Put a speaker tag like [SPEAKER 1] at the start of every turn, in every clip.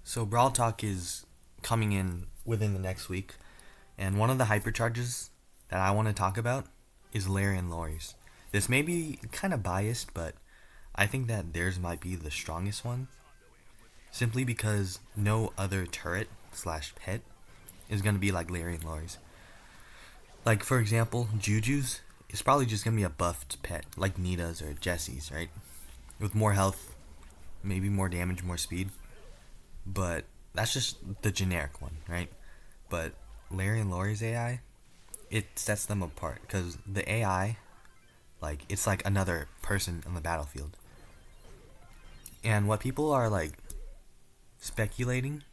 [SPEAKER 1] So Brawl Talk is coming in within the next week, and one of the hypercharges that I want to talk about is Larry and Lawrie's. This may be kind of biased, but I think that theirs might be the strongest one, simply because no other turret slash pet is gonna be like Larry and Lawrie's. Like for example, Juju's is probably just gonna be a buffed pet, like Nita's or Jesse's, right? With more health, maybe more damage, more speed. But that's just the generic one, right? But Larry and Laurie's AI, it sets them apart because the AI, like it's like another person on the battlefield. And what people are like speculating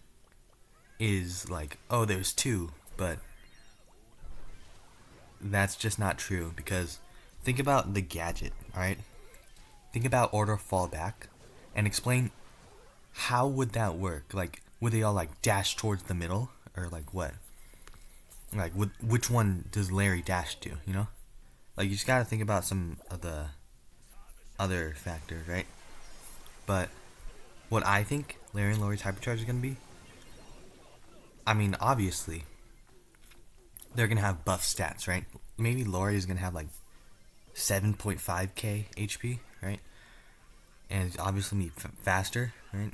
[SPEAKER 1] is like, oh, there's two, but that's just not true because think about the gadget, alright? Think about order fallback and explain how would that work? Like, would they all like dash towards the middle, or like what? Like, which one does Larry dash to? You know, like you just gotta think about some of the other factors, right? But what I think Larry and Laurie's hypercharge is gonna be, I mean, obviously they're gonna have buff stats, right? Maybe Laurie is gonna have like 7.5k HP, right? And it's obviously be faster, right?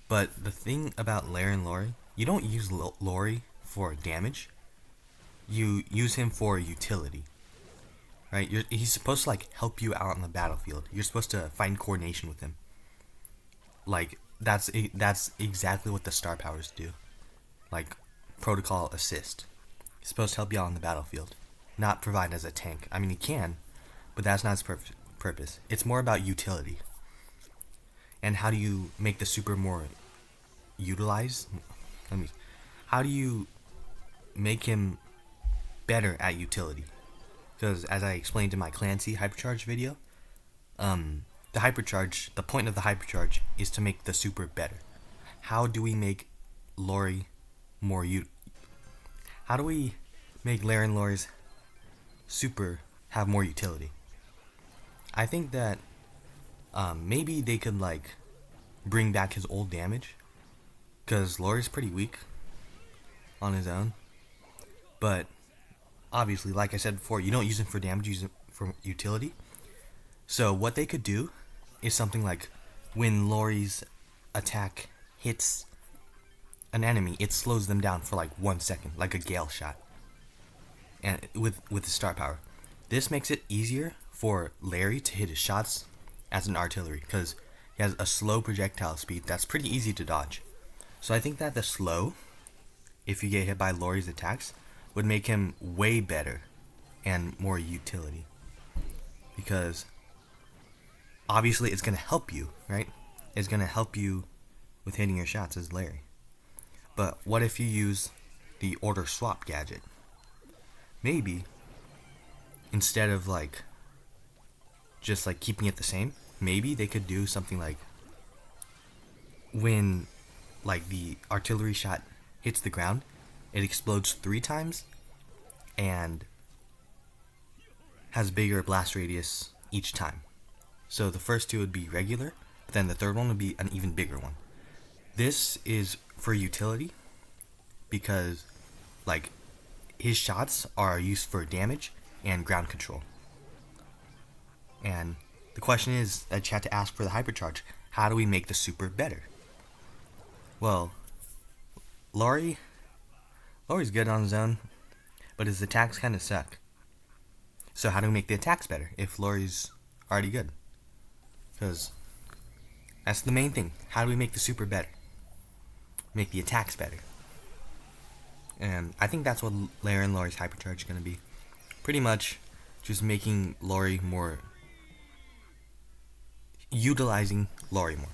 [SPEAKER 1] But the thing about Larry and Lawrie, you don't use Lawrie for damage. You use him for utility, right? He's supposed to like help you out on the battlefield. You're supposed to find coordination with him. Like that's exactly what the star powers do. Like protocol assist. He's supposed to help you out on the battlefield, not provide as a tank. I mean, he can, but that's not his purpose. It's more about utility. And how do you make the super more utilized? How do you make him better at utility? Because as I explained in my Clancy Hypercharge video, the point of the Hypercharge is to make the super better. How do we make Lawrie more How do we make Larry and Laurie's super have more utility? I think that maybe they could like bring back his old damage, because Laurie's pretty weak on his own. But obviously, like I said before, you don't use him for damage, you use him for utility. So what they could do is something like when Laurie's attack hits an enemy, it slows them down for like 1 second, like a Gale shot. And with the star power, this makes it easier for Larry to hit his shots as an artillery because he has a slow projectile speed that's pretty easy to dodge. So I think that the slow, if you get hit by Laurie's attacks, would make him way better and more utility. Because obviously it's going to help you, right? It's going to help you with hitting your shots as Larry. But what if you use the order swap gadget? Maybe instead of like just like keeping it the same, maybe they could do something like when like the artillery shot hits the ground, it explodes 3 times and has bigger blast radius each time. So the first 2 would be regular, but then the third one would be an even bigger one. This is for utility because like his shots are used for damage and ground control. And the question is that you have to ask for the hypercharge. How do we make the super better? Well, Lawrie's good on his own, but his attacks kind of suck. So how do we make the attacks better if Laurie's already good? Because that's the main thing. How do we make the super better? Make the attacks better. And I think that's what Larry and Laurie's hypercharge is going to be. Pretty much just making Lawrie more, utilizing Lawrie more.